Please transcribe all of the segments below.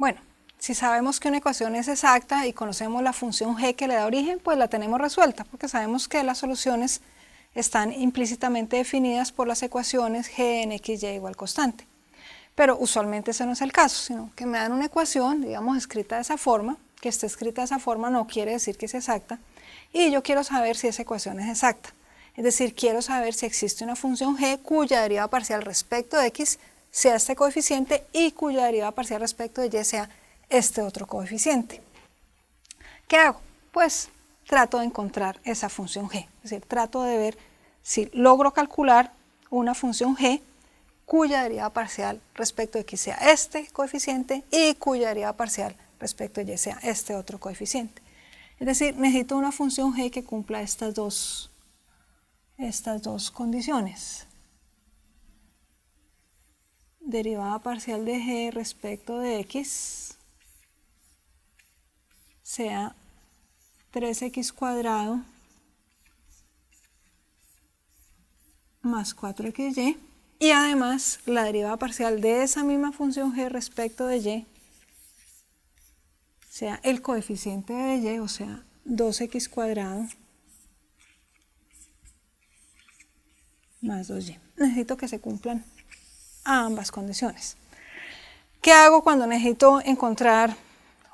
Bueno, si sabemos que una ecuación es exacta y conocemos la función g que le da origen, pues la tenemos resuelta, porque sabemos que las soluciones están implícitamente definidas por las ecuaciones g en x, y igual constante. Pero usualmente ese no es el caso, sino que me dan una ecuación, digamos, escrita de esa forma. Que esté escrita de esa forma no quiere decir que sea exacta, y yo quiero saber si esa ecuación es exacta. Es decir, quiero saber si existe una función g cuya derivada parcial respecto de x sea este coeficiente y cuya derivada parcial respecto de y sea este otro coeficiente. ¿Qué hago? Pues trato de encontrar esa función g, es decir, trato de ver si logro calcular una función g cuya derivada parcial respecto de x sea este coeficiente y cuya derivada parcial respecto de y sea este otro coeficiente. Es decir, necesito una función g que cumpla estas dos condiciones. Derivada parcial de g respecto de x sea 3x cuadrado más 4xy, y además la derivada parcial de esa misma función g respecto de y sea el coeficiente de y, o sea 2x cuadrado más 2y. Necesito que se cumplan ambas condiciones. ¿Qué hago cuando necesito encontrar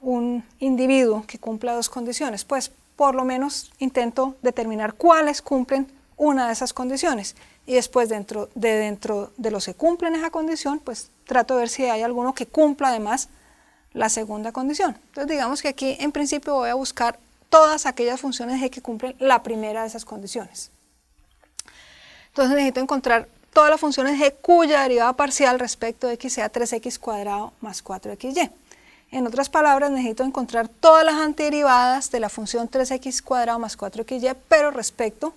un individuo que cumpla dos condiciones? Pues por lo menos intento determinar cuáles cumplen una de esas condiciones, y después dentro de los que cumplen esa condición, pues trato de ver si hay alguno que cumpla además la segunda condición. Entonces digamos que aquí en principio voy a buscar todas aquellas funciones g que cumplen la primera de esas condiciones. Entonces necesito encontrar todas las funciones g cuya derivada parcial respecto de x sea 3x cuadrado más 4xy. En otras palabras, necesito encontrar todas las antiderivadas de la función 3x cuadrado más 4xy, pero respecto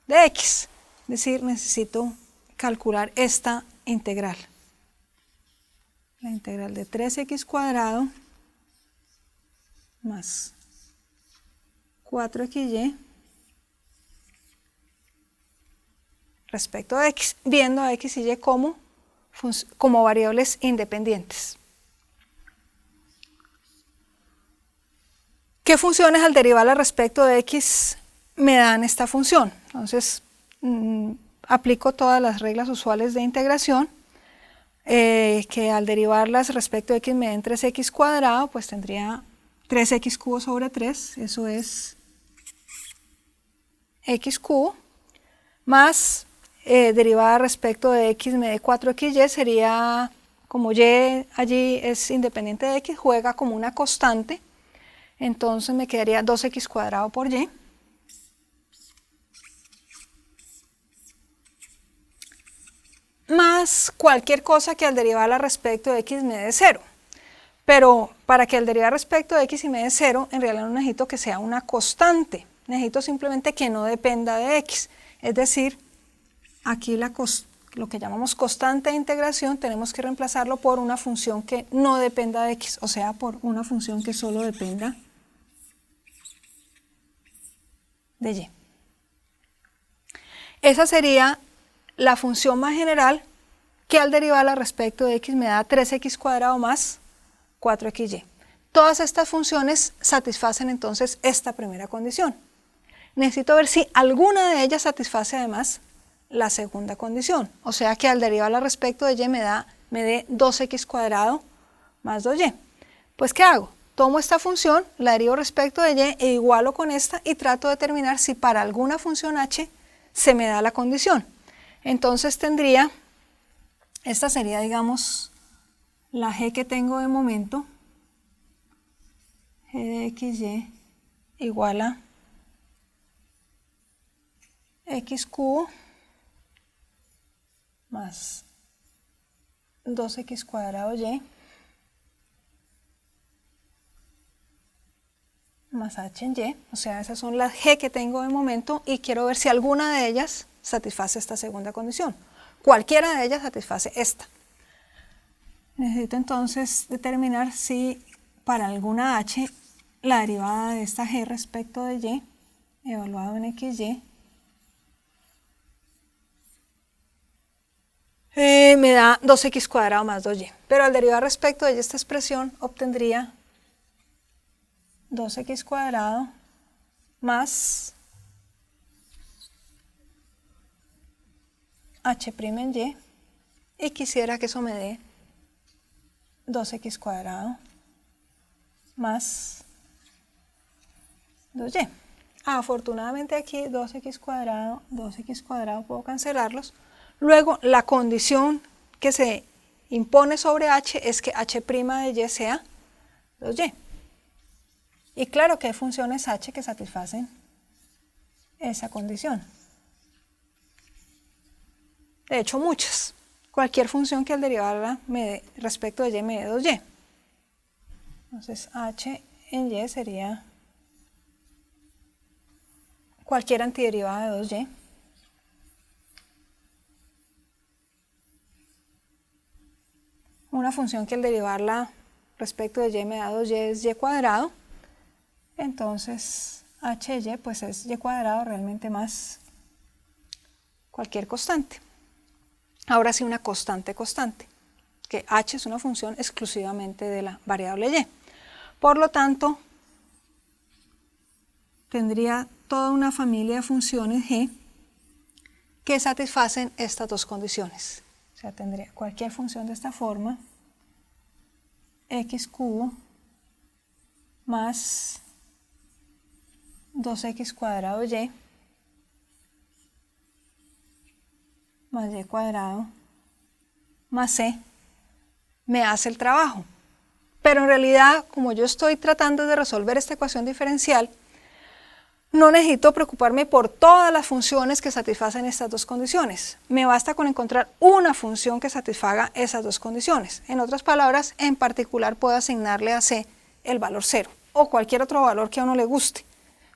de x. Es decir, necesito calcular esta integral. La integral de 3x cuadrado más 4xy respecto a x, viendo a x y y como variables independientes. ¿Qué funciones al derivarlas respecto de x me dan esta función? Entonces, aplico todas las reglas usuales de integración, que al derivarlas respecto de x me den 3x cuadrado, pues tendría 3x cubo sobre 3, eso es x cubo, más derivada respecto de x me dé 4xy, sería, como y allí es independiente de x, juega como una constante, entonces me quedaría 2x cuadrado por y, más cualquier cosa que al derivarla respecto de x me dé 0. Pero para que al derivar respecto de x y me dé 0, en realidad no necesito que sea una constante, necesito simplemente que no dependa de x. Es decir, aquí lo que llamamos constante de integración tenemos que reemplazarlo por una función que no dependa de x, o sea, por una función que solo dependa de y. Esa sería la función más general que al derivarla respecto de x me da 3x cuadrado más 4xy. Todas estas funciones satisfacen entonces esta primera condición. Necesito ver si alguna de ellas satisface además la segunda condición, o sea que al derivarla respecto de y me dé 2x cuadrado más 2y. Pues ¿qué hago? Tomo esta función, la derivo respecto de y e igualo con esta y trato de determinar si para alguna función h se me da la condición. Entonces tendría, esta sería digamos la g que tengo de momento, g de xy igual a x cubo más 2x cuadrado y más h en y, o sea, esas son las g que tengo de momento y quiero ver si alguna de ellas satisface esta segunda condición. Cualquiera de ellas satisface esta. Necesito entonces determinar si para alguna h la derivada de esta g respecto de y, evaluado en xy, me da 2x cuadrado más 2y. Pero al derivar respecto de esta expresión obtendría 2x cuadrado más h' en y quisiera que eso me dé 2x cuadrado más 2y. Afortunadamente aquí 2x cuadrado, puedo cancelarlos. Luego la condición que se impone sobre h es que h' de y sea 2y. Y claro que hay funciones h que satisfacen esa condición. De hecho muchas. Cualquier función que al derivarla respecto de y me dé 2y. Entonces h en y sería cualquier antiderivada de 2y. Una función que al derivarla respecto de y me da 2y es y cuadrado. Entonces h de y pues es y cuadrado realmente más cualquier constante. Ahora sí una constante, que h es una función exclusivamente de la variable y. Por lo tanto, tendría toda una familia de funciones g que satisfacen estas dos condiciones. O sea, tendría cualquier función de esta forma, x cubo más 2x cuadrado y más y cuadrado más c me hace el trabajo. Pero en realidad, como yo estoy tratando de resolver esta ecuación diferencial, no necesito preocuparme por todas las funciones que satisfacen estas dos condiciones. Me basta con encontrar una función que satisfaga esas dos condiciones. En otras palabras, en particular puedo asignarle a c el valor 0 o cualquier otro valor que a uno le guste.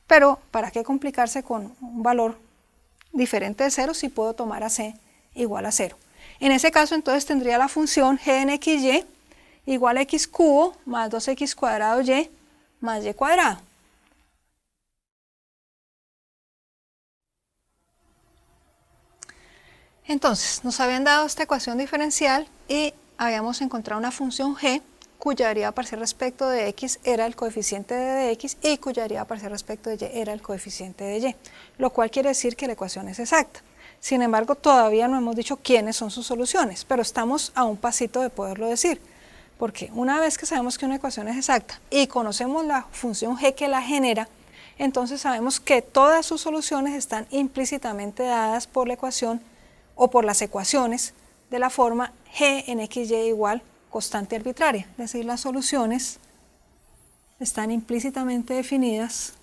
Pero ¿para qué complicarse con un valor diferente de 0 si puedo tomar a c igual a 0? En ese caso entonces tendría la función g en xy igual a x cubo más 2x cuadrado y más y cuadrado. Entonces, nos habían dado esta ecuación diferencial y habíamos encontrado una función g cuya derivada parcial respecto de x era el coeficiente de x y cuya derivada parcial respecto de y era el coeficiente de y, lo cual quiere decir que la ecuación es exacta. Sin embargo, todavía no hemos dicho quiénes son sus soluciones, pero estamos a un pasito de poderlo decir, porque una vez que sabemos que una ecuación es exacta y conocemos la función g que la genera, entonces sabemos que todas sus soluciones están implícitamente dadas por la ecuación o por las ecuaciones de la forma g en xy igual constante arbitraria, es decir, las soluciones están implícitamente definidas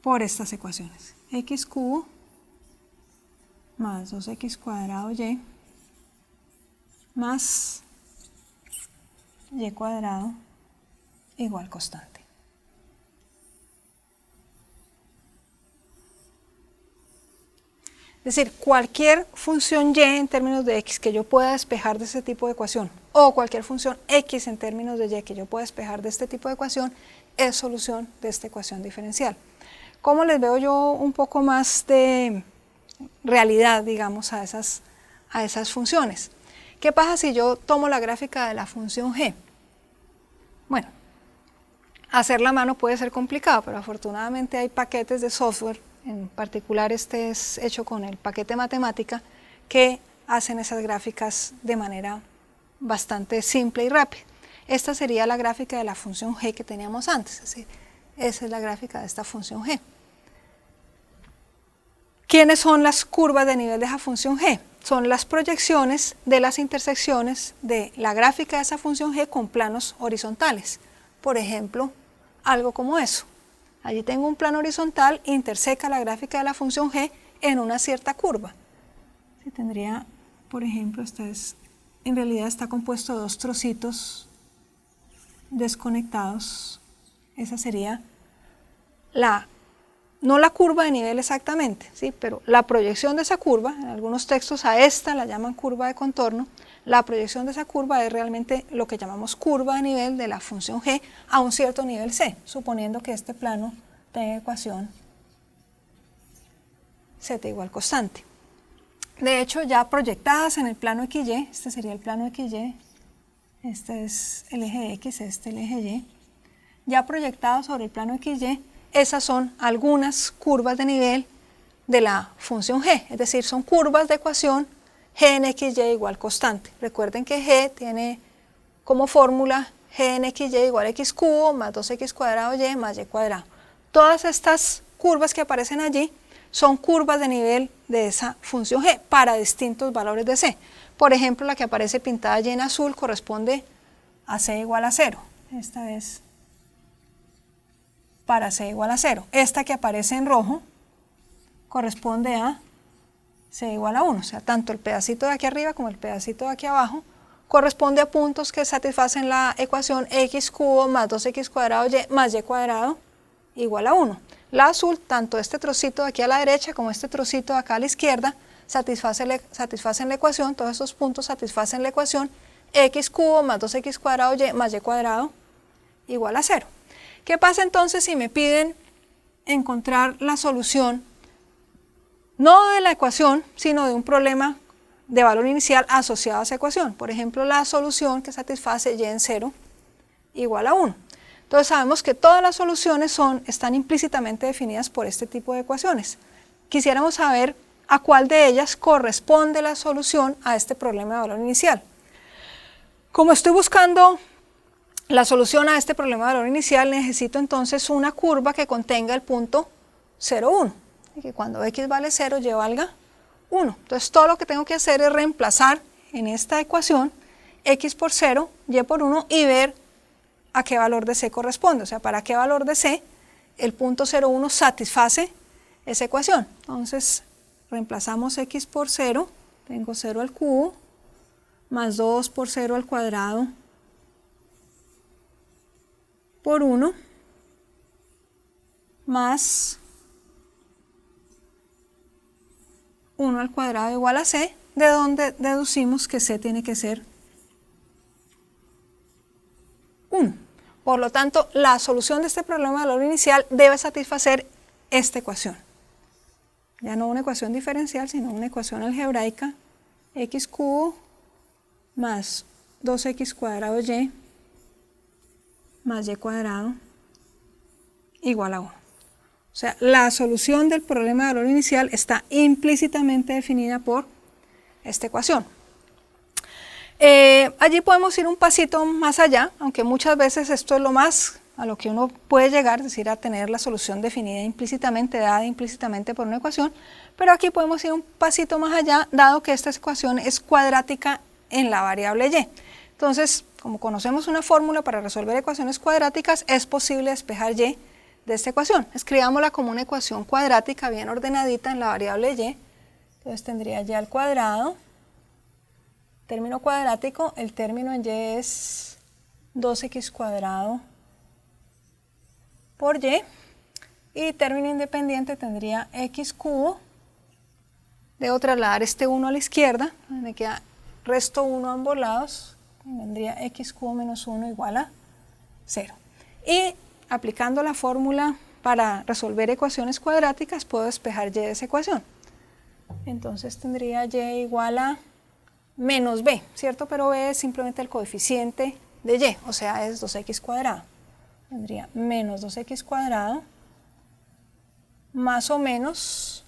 por estas ecuaciones: x cubo más 2x cuadrado y más y cuadrado igual constante. Es decir, cualquier función y en términos de x que yo pueda despejar de este tipo de ecuación, o cualquier función x en términos de y que yo pueda despejar de este tipo de ecuación, es solución de esta ecuación diferencial. ¿Cómo les veo yo un poco más de realidad, digamos, a esas funciones? ¿Qué pasa si yo tomo la gráfica de la función g? Bueno, hacerla a mano puede ser complicado, pero afortunadamente hay paquetes de software, en particular este es hecho con el paquete matemática, que hacen esas gráficas de manera bastante simple y rápida. Esta sería la gráfica de la función g que teníamos antes, es decir, esa es la gráfica de esta función g. ¿Quiénes son las curvas de nivel de esa función g? Son las proyecciones de las intersecciones de la gráfica de esa función g con planos horizontales. Por ejemplo, algo como eso. Allí tengo un plano horizontal, interseca la gráfica de la función g en una cierta curva. Tendría, por ejemplo, esta es en realidad está compuesto de dos trocitos desconectados. Esa sería no la curva de nivel exactamente, ¿sí? Pero la proyección de esa curva, en algunos textos a esta la llaman curva de contorno, la proyección de esa curva es realmente lo que llamamos curva de nivel de la función g a un cierto nivel c, suponiendo que este plano tenga ecuación z igual constante. De hecho, ya proyectadas en el plano XY, este sería el plano XY, este es el eje X, este el eje Y, ya proyectados sobre el plano XY, esas son algunas curvas de nivel de la función g, es decir, son curvas de ecuación g en xy igual constante. Recuerden que g tiene como fórmula g en xy igual a x cubo más 2x cuadrado y más y cuadrado. Todas estas curvas que aparecen allí son curvas de nivel de esa función g para distintos valores de c. Por ejemplo, la que aparece pintada allí en azul corresponde a c igual a 0. Esta es para c igual a 0. Esta que aparece en rojo corresponde a c igual a 1. O sea, tanto el pedacito de aquí arriba como el pedacito de aquí abajo corresponde a puntos que satisfacen la ecuación x cubo más 2x cuadrado y más y cuadrado igual a 1. La azul, tanto este trocito de aquí a la derecha como este trocito de acá a la izquierda, satisfacen la ecuación, todos estos puntos satisfacen la ecuación x cubo más 2x cuadrado y más y cuadrado igual a 0. ¿Qué pasa entonces si me piden encontrar la solución, no de la ecuación, sino de un problema de valor inicial asociado a esa ecuación? Por ejemplo, la solución que satisface y en 0 igual a 1. Entonces sabemos que todas las soluciones están implícitamente definidas por este tipo de ecuaciones. Quisiéramos saber a cuál de ellas corresponde la solución a este problema de valor inicial. Como estoy buscando la solución a este problema de valor inicial, necesito entonces una curva que contenga el punto 0, 1. Y que cuando x vale 0, y valga 1. Entonces todo lo que tengo que hacer es reemplazar en esta ecuación x por 0, y por 1 y ver a qué valor de c corresponde. O sea, para qué valor de c el punto 0, 1 satisface esa ecuación. Entonces reemplazamos x por 0, tengo 0 al cubo, más 2 por 0 al cuadrado por 1 más 1 al cuadrado igual a c, de donde deducimos que c tiene que ser 1. Por lo tanto, la solución de este problema de valor inicial debe satisfacer esta ecuación. Ya no una ecuación diferencial, sino una ecuación algebraica, x cubo más 2x cuadrado y más y cuadrado igual a 1. O sea, la solución del problema de valor inicial está implícitamente definida por esta ecuación. Allí podemos ir un pasito más allá, aunque muchas veces esto es lo más a lo que uno puede llegar, es decir, a tener la solución definida implícitamente, dada implícitamente por una ecuación, pero aquí podemos ir un pasito más allá, dado que esta ecuación es cuadrática en la variable y. Entonces, como conocemos una fórmula para resolver ecuaciones cuadráticas, es posible despejar y de esta ecuación. Escribámosla como una ecuación cuadrática bien ordenadita en la variable y. Entonces tendría y al cuadrado, término cuadrático, el término en y es 2x cuadrado por y término independiente tendría x cubo. Debo trasladar este 1 a la izquierda, me queda resto 1 a ambos lados, vendría x cubo menos 1 igual a 0. Y aplicando la fórmula para resolver ecuaciones cuadráticas, puedo despejar y de esa ecuación. Entonces tendría y igual a menos b, ¿cierto? Pero b es simplemente el coeficiente de y, o sea, es 2x cuadrado. Tendría menos 2x cuadrado más o menos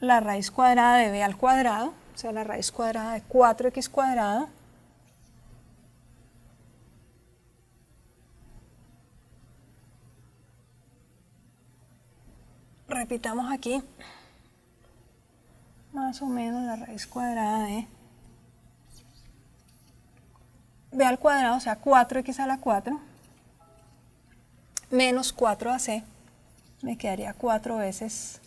la raíz cuadrada de b al cuadrado, o sea, la raíz cuadrada de 4x cuadrado repitamos aquí, más o menos la raíz cuadrada de b al cuadrado, o sea, 4x a la 4, menos 4ac, me quedaría 4 veces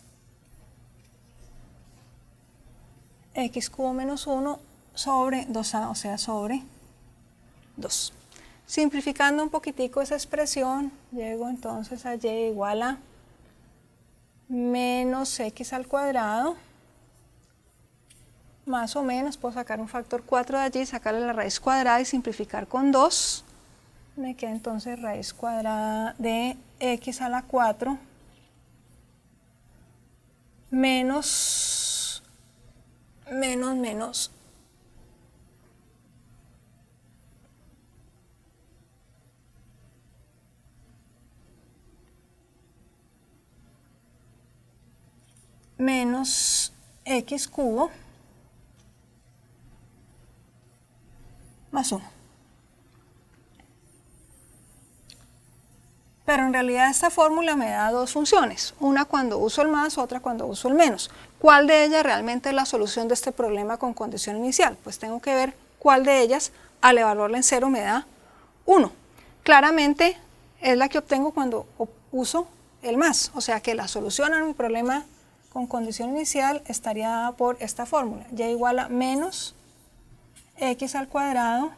x cubo menos 1 sobre 2a, o sea, sobre 2. Simplificando un poquitico esa expresión, llego entonces a y igual a menos x al cuadrado, más o menos, puedo sacar un factor 4 de allí, sacarle la raíz cuadrada y simplificar con 2. Me queda entonces raíz cuadrada de x a la 4 menos x cubo más 1. Pero en realidad esta fórmula me da dos funciones, una cuando uso el más, otra cuando uso el menos. ¿Cuál de ellas realmente es la solución de este problema con condición inicial? Pues tengo que ver cuál de ellas al evaluarla en 0 me da 1. Claramente es la que obtengo cuando uso el más, o sea que la solución a mi problema con condición inicial estaría dada por esta fórmula, y igual a menos x al cuadrado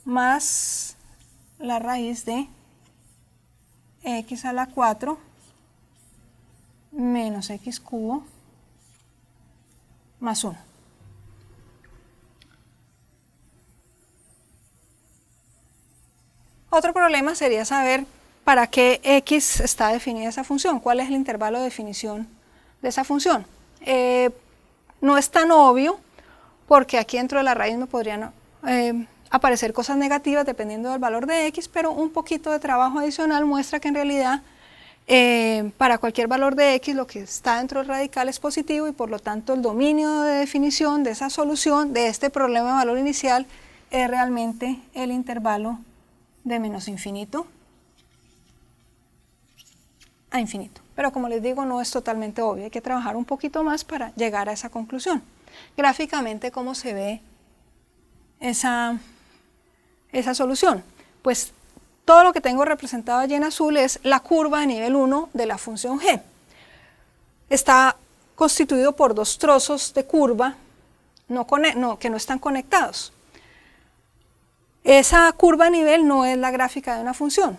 más la raíz de x a la 4 menos x cubo más 1. Otro problema sería saber para qué x está definida esa función, cuál es el intervalo de definición de esa función. No es tan obvio porque aquí dentro de la raíz me podrían aparecer cosas negativas dependiendo del valor de x, pero un poquito de trabajo adicional muestra que en realidad para cualquier valor de x lo que está dentro del radical es positivo y por lo tanto el dominio de definición de esa solución de este problema de valor inicial es realmente el intervalo de menos infinito a infinito. Pero como les digo, no es totalmente obvio, hay que trabajar un poquito más para llegar a esa conclusión. Gráficamente, ¿cómo se ve esa solución? Pues todo lo que tengo representado allí en azul es la curva de nivel 1 de la función g. Está constituido por dos trozos de curva que no están conectados. Esa curva de nivel no es la gráfica de una función,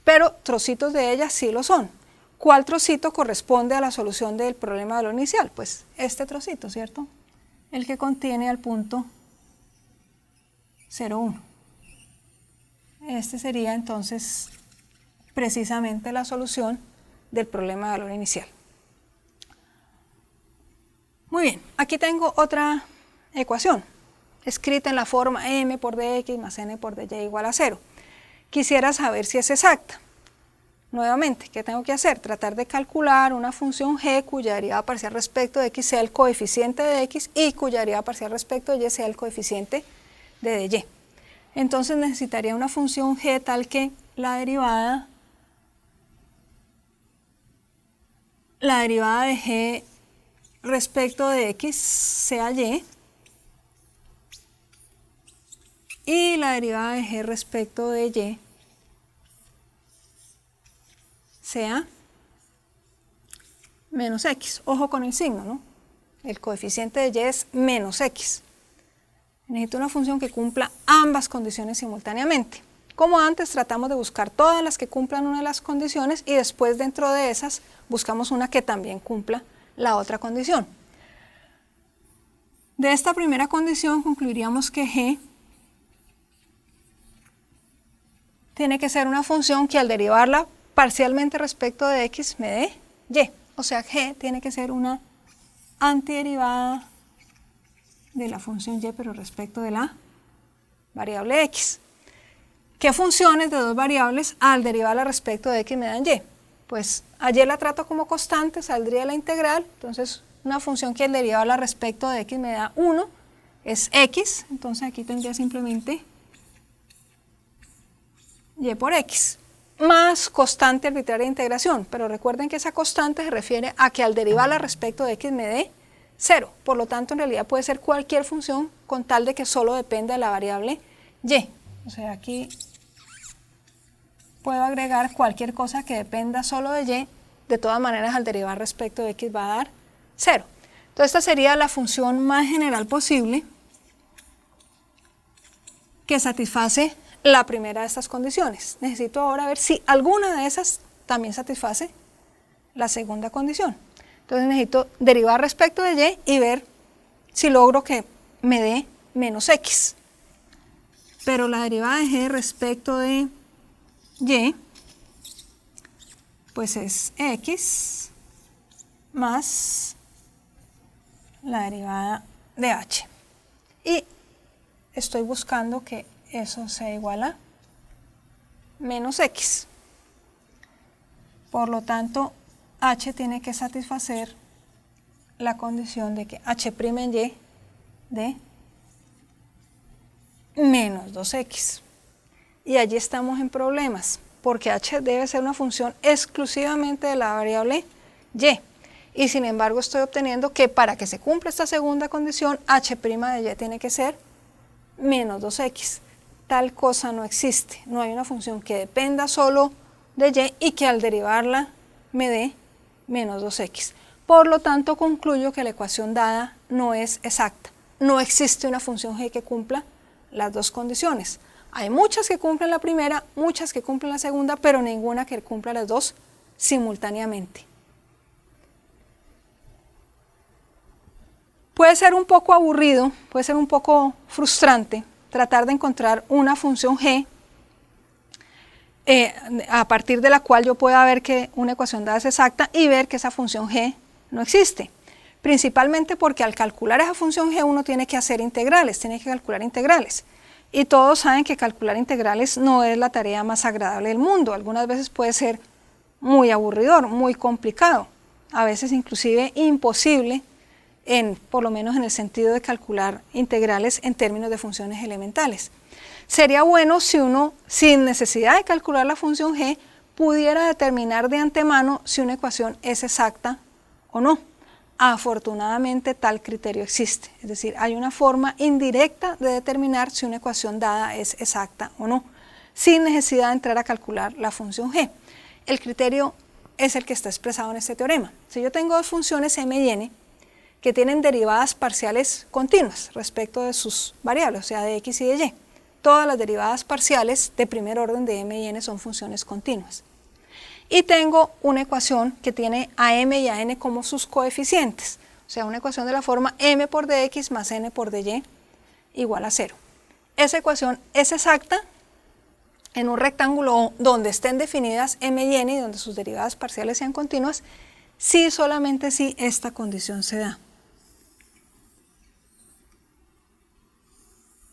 pero trocitos de ella sí lo son. ¿Cuál trocito corresponde a la solución del problema de valor inicial? Pues este trocito, ¿cierto? El que contiene al punto 0, 1. Este sería entonces precisamente la solución del problema de valor inicial. Muy bien, aquí tengo otra ecuación, escrita en la forma m por dx más n por dy igual a 0. Quisiera saber si es exacta. Nuevamente, ¿qué tengo que hacer? Tratar de calcular una función g cuya derivada parcial respecto de x sea el coeficiente de x y cuya derivada parcial respecto de y sea el coeficiente de dy. Entonces necesitaría una función g tal que la derivada de g respecto de x sea y la derivada de g respecto de y sea menos x. Ojo con el signo, ¿no? El coeficiente de y es menos x. Necesito una función que cumpla ambas condiciones simultáneamente. Como antes, tratamos de buscar todas las que cumplan una de las condiciones y después dentro de esas buscamos una que también cumpla la otra condición. De esta primera condición concluiríamos que g tiene que ser una función que al derivarla parcialmente respecto de x me dé y. O sea, g tiene que ser una antiderivada de la función y, pero respecto de la variable x. ¿Qué funciones de dos variables al derivarla respecto de x me dan y? Pues a y la trato como constante, saldría la integral, entonces una función que al derivarla respecto de x me da 1 es x, entonces aquí tendría simplemente y por x, más constante arbitraria de integración, pero recuerden que esa constante se refiere a que al derivarla respecto de x me dé 0, por lo tanto en realidad puede ser cualquier función con tal de que solo dependa de la variable y, o sea aquí puedo agregar cualquier cosa que dependa solo de y, de todas maneras al derivar respecto de x va a dar 0. Entonces esta sería la función más general posible que satisface la primera de estas condiciones. Necesito ahora ver si alguna de esas también satisface la segunda condición. Entonces necesito derivar respecto de y y ver si logro que me dé menos x. Pero la derivada de g respecto de y, pues es x más la derivada de h. Y estoy buscando que eso sea igual a menos x. Por lo tanto, h tiene que satisfacer la condición de que h' en y de menos 2x. Y allí estamos en problemas, porque h debe ser una función exclusivamente de la variable y. Y sin embargo estoy obteniendo que para que se cumpla esta segunda condición, h' de y tiene que ser menos 2x. Tal cosa no existe. No hay una función que dependa solo de y que al derivarla me dé menos 2x. Por lo tanto, concluyo que la ecuación dada no es exacta. No existe una función g que cumpla las dos condiciones. Hay muchas que cumplen la primera, muchas que cumplen la segunda, pero ninguna que cumpla las dos simultáneamente. Puede ser un poco aburrido, puede ser un poco frustrante tratar de encontrar una función g a partir de la cual yo pueda ver que una ecuación dada es exacta y ver que esa función g no existe. Principalmente porque al calcular esa función g uno tiene que hacer integrales, tiene que calcular integrales. Y todos saben que calcular integrales no es la tarea más agradable del mundo. Algunas veces puede ser muy aburridor, muy complicado, a veces inclusive imposible, por lo menos en el sentido de calcular integrales en términos de funciones elementales. Sería bueno si uno, sin necesidad de calcular la función g, pudiera determinar de antemano si una ecuación es exacta o no. Afortunadamente tal criterio existe, es decir, hay una forma indirecta de determinar si una ecuación dada es exacta o no, sin necesidad de entrar a calcular la función g. El criterio es el que está expresado en este teorema. Si yo tengo dos funciones m y n que tienen derivadas parciales continuas respecto de sus variables, o sea, de x y de y, todas las derivadas parciales de primer orden de m y n son funciones continuas. Y tengo una ecuación que tiene a m y a n como sus coeficientes, o sea, una ecuación de la forma m por dx más n por dy igual a 0. Esa ecuación es exacta en un rectángulo donde estén definidas m y n y donde sus derivadas parciales sean continuas, si solamente si esta condición se da.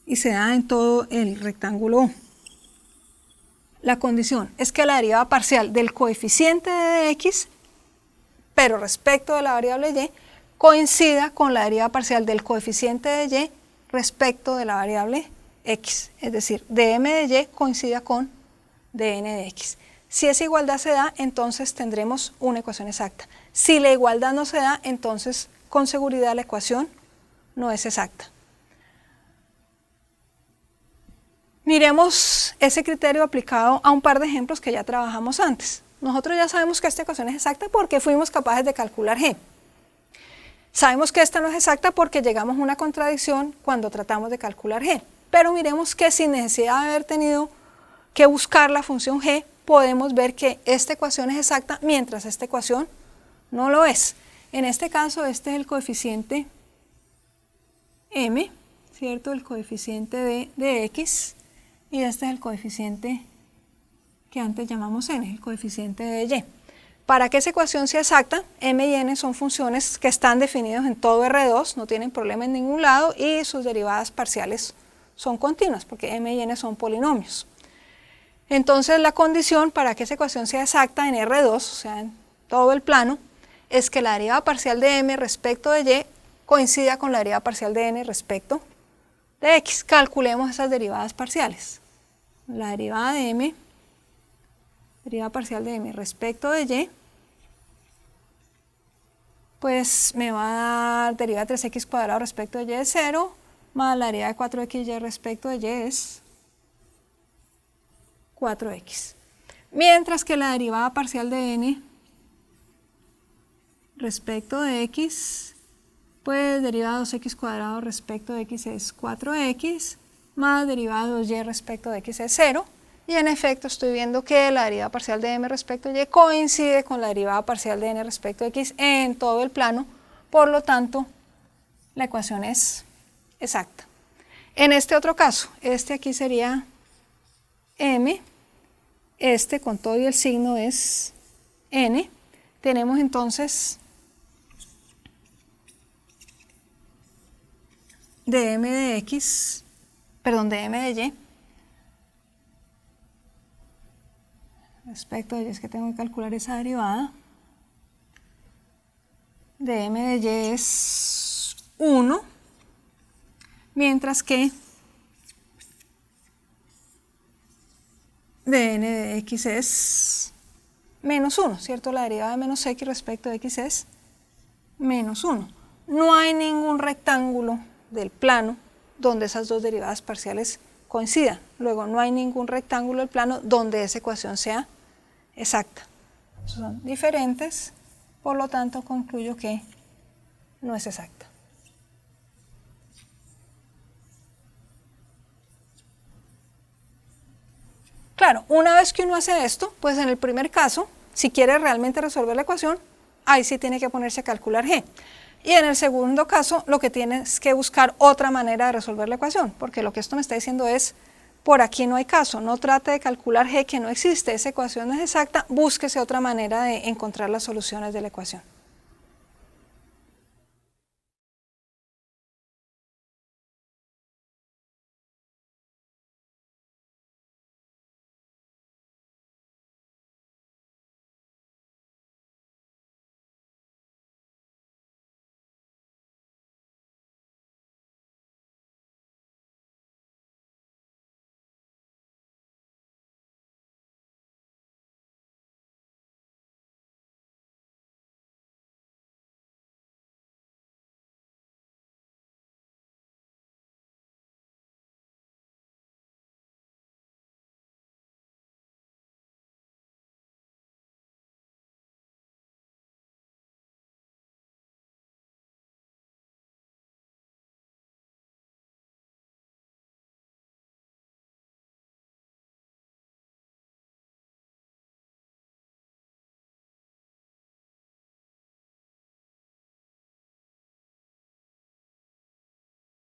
Y se da en todo el rectángulo O. La condición es que la derivada parcial del coeficiente de x, pero respecto de la variable y, coincida con la derivada parcial del coeficiente de y respecto de la variable x. Es decir, dm de y coincida con dn de x. Si esa igualdad se da, entonces tendremos una ecuación exacta. Si la igualdad no se da, entonces con seguridad la ecuación no es exacta. Miremos ese criterio aplicado a un par de ejemplos que ya trabajamos antes. Nosotros ya sabemos que esta ecuación es exacta porque fuimos capaces de calcular g. Sabemos que esta no es exacta porque llegamos a una contradicción cuando tratamos de calcular g. Pero miremos que sin necesidad de haber tenido que buscar la función g, podemos ver que esta ecuación es exacta mientras esta ecuación no lo es. En este caso, este es el coeficiente m, ¿cierto? El coeficiente de x. Y este es el coeficiente que antes llamamos n, el coeficiente de y. Para que esa ecuación sea exacta, m y n son funciones que están definidas en todo R2, no tienen problema en ningún lado y sus derivadas parciales son continuas, porque m y n son polinomios. Entonces la condición para que esa ecuación sea exacta en R2, o sea en todo el plano, es que la derivada parcial de m respecto de y coincida con la derivada parcial de n respecto de x. Calculemos esas derivadas parciales. La derivada de m, derivada parcial de m respecto de y, pues me va a dar derivada de 3x cuadrado respecto de y es 0, más la derivada de 4xy respecto de y es 4x. Mientras que la derivada parcial de n respecto de x, pues derivada de 2x cuadrado respecto de x es 4x, más derivada de y respecto de x es 0, y en efecto estoy viendo que la derivada parcial de m respecto de y coincide con la derivada parcial de n respecto de x en todo el plano, por lo tanto la ecuación es exacta. En este otro caso, este aquí sería m, este con todo y el signo es n, tenemos entonces de m de x, perdón, de m de y, respecto de y es que tengo que calcular esa derivada, de m de y es 1, mientras que de n de x es menos 1, ¿cierto? La derivada de menos x respecto de x es menos 1. No hay ningún rectángulo del plano donde esas dos derivadas parciales coincidan. Luego, no hay ningún rectángulo del plano donde esa ecuación sea exacta. Son diferentes, por lo tanto concluyo que no es exacta. Claro, una vez que uno hace esto, pues en el primer caso, si quiere realmente resolver la ecuación, ahí sí tiene que ponerse a calcular g. Y en el segundo caso, lo que tiene es que buscar otra manera de resolver la ecuación, porque lo que esto me está diciendo es, por aquí no hay caso, no trate de calcular g que no existe, esa ecuación no es exacta, búsquese otra manera de encontrar las soluciones de la ecuación.